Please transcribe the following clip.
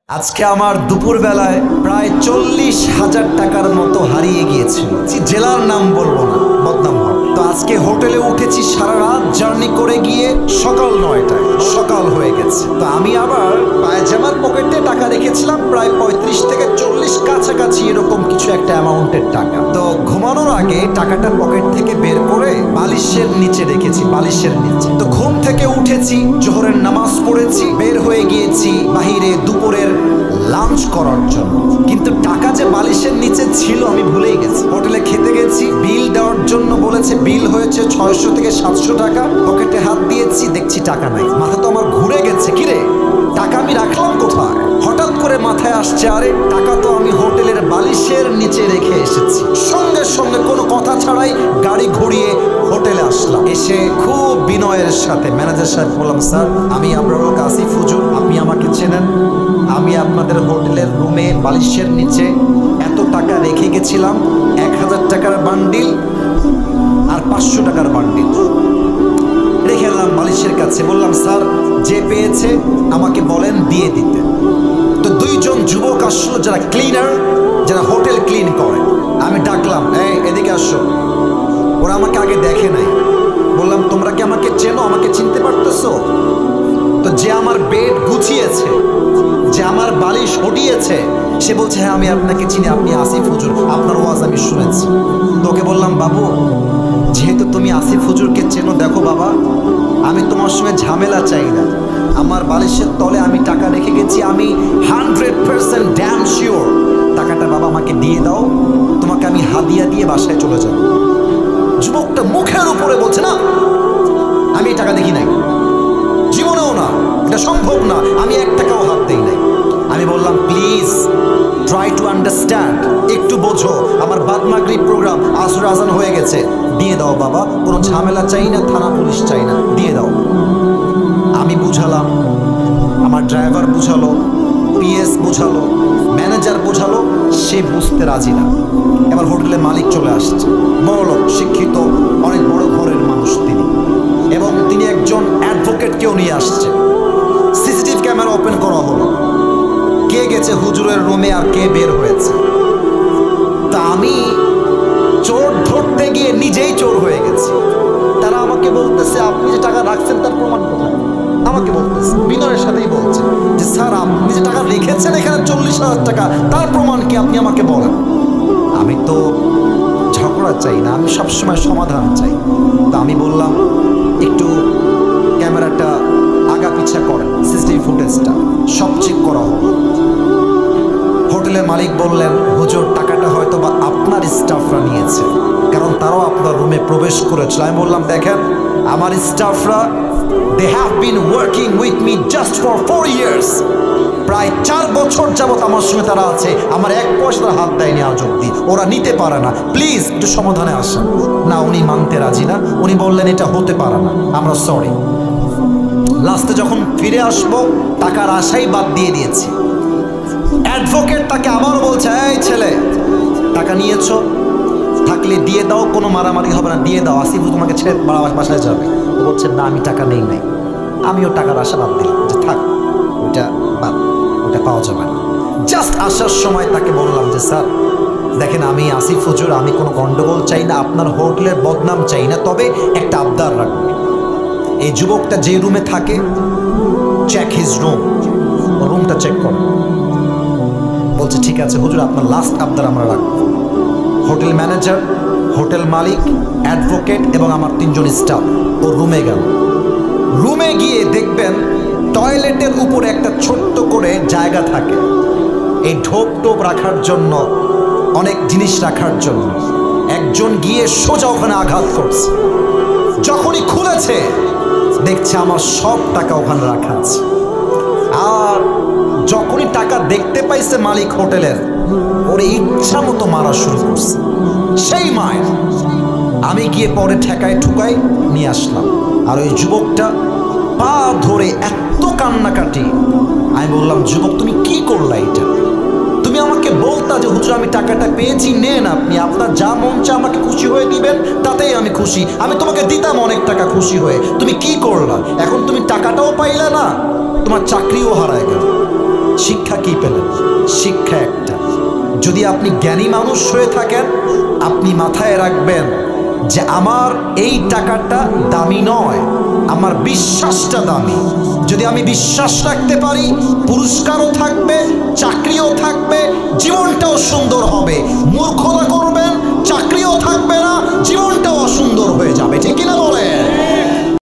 আজকে আমার দুপুর বেলায় প্রায় 40,000 টাকার মতো হারিয়ে গিয়েছিল। জেলার নাম বলবো না, বদনাম হবে। তো আজকে হোটেলে উঠেছি, সারা রাত জার্নি করে গিয়ে সকাল 9টায় সকাল হয়ে গেছে। তো আমি আবার পায়জামার পকেটে টাকা রেখেছিলাম প্রায় 35 থেকে 40 কাছাকাছি এরকম কিছু একটা অ্যামাউন্টের টাকা। তো ঘুমানোর আগে টাকাটা পকেট থেকে বের করে বালিশের নিচে রেখেছি, বালিশের নিচে। তো ঘুম থেকে উঠেছি, জোহরের নামাজ পড়েছি, বের হয়ে গিয়েছি বাহিরে দুপুরের লাঞ্চ করার জন্য। কিন্তু টাকা যে বালিশের নিচে ছিল আমি ভুলেই গেছি। হোটেলে খেতে গেছি, বিল দেওয়ার জন্য বলেছে, বিল হয়েছে 600 থেকে 700 টাকা। পকেটে হাত দিয়েছি, দেখছি টাকা নাই। মাথা তো আমার ঘুরে গেছে, কিরে টাকা আমি রাখলাম কোথায়? হঠাৎ করে মাথায় আসছে, আরে টাকা তো আমি হোটেলের বালিশের নিচে রেখে এসেছি। সঙ্গে সঙ্গে কোনো কথা ছাড়াই গাড়ি ঘুরিয়ে হোটেলে আসলাম। এসে খুব বিনয়ের সাথে ম্যানেজার সাহেব বললাম, স্যার আমি আবরারুল কাসিফ হুজুর, আপনি আমাকে চেনেন। আমি আপনাদের হোটেলের রুমে বালিশের নিচে এত টাকা রেখে গেছিলাম, 1000 টাকার বান্ডিল আর 500 টাকার বান্ডিল রেখে এলাম বালিশের কাছে। বললাম, স্যার যে পেয়েছে আমাকে বলেন দিয়ে দিতে। তো দুইজন যুবক আসলো, যারা ক্লিনার, যারা হোটেল ক্লিন করে। আমি ডাকলাম, এই এদিকে আসো। ওরা আমাকে আগে দেখে নাই। বললাম, তোমরা কি আমাকে চেনো, আমাকে চিনতে পারতেছো? তো যে আমার বেড গুছিয়েছে, যে আমার বালিশ হটিয়েছে, সে বলছে, হ্যাঁ আমি আপনাকে চিনি, আপনি আসিফ হুজুর, আপনার ওয়াজ আমি শুনেছি। তোকে বললাম, বাবু যেহেতু তুমি আসিফ হুজুরকে চেনো, দেখো বাবা আমি তোমার সঙ্গে ঝামেলা চাই না। আমার বালিশের তলে আমি টাকা রেখে গেছি, আমি 100% ড্যাম শিওর টাকাটা বাবা আমাকে দিয়ে দাও, তোমাকে আমি হাদিয়া দিয়ে বাসায় চলে যাব। যুবকটা মুখের উপরে বলছে, না আমি টাকা দেখি নাই, জীবনেও না, এটা সম্ভব না, আমি 1 টাকাও হাত দেই নাই। আমি বললাম, প্লিজ ট্রাই টু আন্ডারস্ট্যান্ড, একটু বোঝো, আমার বাদ মাগরিব প্রোগ্রাম, আসর আজান হয়ে গেছে, দিয়ে দাও বাবা, কোনো ঝামেলা চাই না, থানা পুলিশ চাই না, দিয়ে দাও। আমি বুঝালাম, আমার ড্রাইভার বুঝালো, পিএস বুঝালো, ম্যানেজার বুঝালো, সে বুঝতে রাজি না। এবার হোটেলের মালিক চলে আসছে, বড় লোক, শিক্ষিত, অনেক বড় ঘরের মানুষ তিনি, এবং তিনি একজন অ্যাডভোকেটকেও নিয়ে আসছে। সিসিটিভি ক্যামেরা ওপেন করা হলো, কে গেছে হুজুরের রুমে আর কে বের হয়েছে। তা আমি চোর ধরতে গিয়ে নিজেই চোর হয়ে গেছি। তারা আমাকে বলতেছে, আপনি যে টাকা রাখছেন তার প্রমাণ কোথায়? আমাকে বলতেছে, বিনয়ের সাথেই বলছে যে, স্যার আপনি যে টাকা রেখেছেন এখানে 40,000 টাকা, তার প্রমাণ কি আপনি আমাকে বলেন। আমি তো ঝগড়া চাই না, আমি সবসময় সমাধান চাই। তা আমি বললাম, একটু ক্যামেরাটা আগা পিছা করেন, সিসিটিভি ফুটেজটা সব চেক করা হোক। হোটেলের মালিক বললেন, হুজুর টাকাটা হয়তো বা আপনার স্টাফরা নিয়েছে, কারণ তারাও আপনার রুমে প্রবেশ করেছিল। আমি বললাম, দেখেন আমার স্টাফরা, they have been working with me just for 4 years, প্রায় 4 বছর যাবত আমার সঙ্গে তারা আছে, আমার 1 পয়সা হাত দেয়নি আজ অব্দি, ওরা নিতে পারে না, প্লিজ একটু সমাধানে আসেন। না, উনি মানতে রাজি না, উনি বললেন এটা হতে পারে না, আমরা সরি। লাস্টে যখন ফিরে আসবো, টাকার আশাই বাদ দিয়ে দিয়েছি। অ্যাডভোকেট তাকে আবার বলছে, এই ছেলে টাকা নিয়েছো, থাকলে দিয়ে দাও, কোনো মারামারি হবে না, দিয়ে দাও, আসিফ তোমাকে ছেড়ে বাসায় যাবে। ও বলছে, না আমি টাকা নেই নাই। আমিও টাকার আশা বাদ দিলাম, যে থাক ওইটা বাদ, ওটা পাওয়া যাবে না। জাস্ট আসার সময় তাকে বললাম যে, স্যার দেখেন আমি আসিফ হুজুর, আমি কোনো গন্ডগোল চাই না, আপনার হোটেলের বদনাম চাই না, তবে একটা আবদার রাখবো, এই যুবকটা যে রুমে থাকে, চেক হিজ রুম, রুমটা চেক করো। বলছে, ঠিক আছে হুজুর, আপনার লাস্ট আবদার আমরা রাখবো। হোটেল ম্যানেজার, হোটেল মালিক, অ্যাডভোকেট এবং আমার 3 জন স্টাফ ওর রুমে গেল। রুমে গিয়ে দেখবেন টয়লেটের উপরে একটা ছোট্ট করে জায়গা থাকে, এই ঢোপ টোপ রাখার জন্য, অনেক জিনিস রাখার জন্য। একজন গিয়ে সোজা ওখানে আঘাত করছে। যখনই খুলেছে দেখছে আমার সব টাকা ওখানে রাখা আছে। আর যখনই টাকা দেখতে পাইছে মালিক হোটেলের, ওরে ইচ্ছা মতো মারা শুরু করছে। সেই মায়ের আমি গিয়ে পরে ঠেকায় ঠুকাই নিয়ে আসলাম। আর ওই যুবকটা পা ধরে এত কান্নাকাটি। আমি বললাম, যুবক তুমি কি করলা এটা? তুমি আমাকে বলতা যে হুজুর আমি টাকাটা পেয়েছি, নেন আপনি, আপনার যা মন চা আমাকে খুশি হয়ে দিবেন, তাতেই আমি খুশি, আমি তোমাকে দিতাম অনেক টাকা খুশি হয়ে। তুমি কি করলা? এখন তুমি টাকাটাও পাইলা না, তোমার চাকরিও হারায় গেল। শিক্ষা কি পেলেন? শিক্ষা একটা। যদি আপনি জ্ঞানী মানুষ হয়ে থাকেন, আপনি মাথায় রাখবেন যে আমার এই টাকাটা দামি নয়, আমার বিশ্বাসটা দামি। যদি আমি বিশ্বাস রাখতে পারি, পুরস্কারও থাকবে, চাকরিও থাকবে, জীবনটাও সুন্দর হবে। মূর্খতা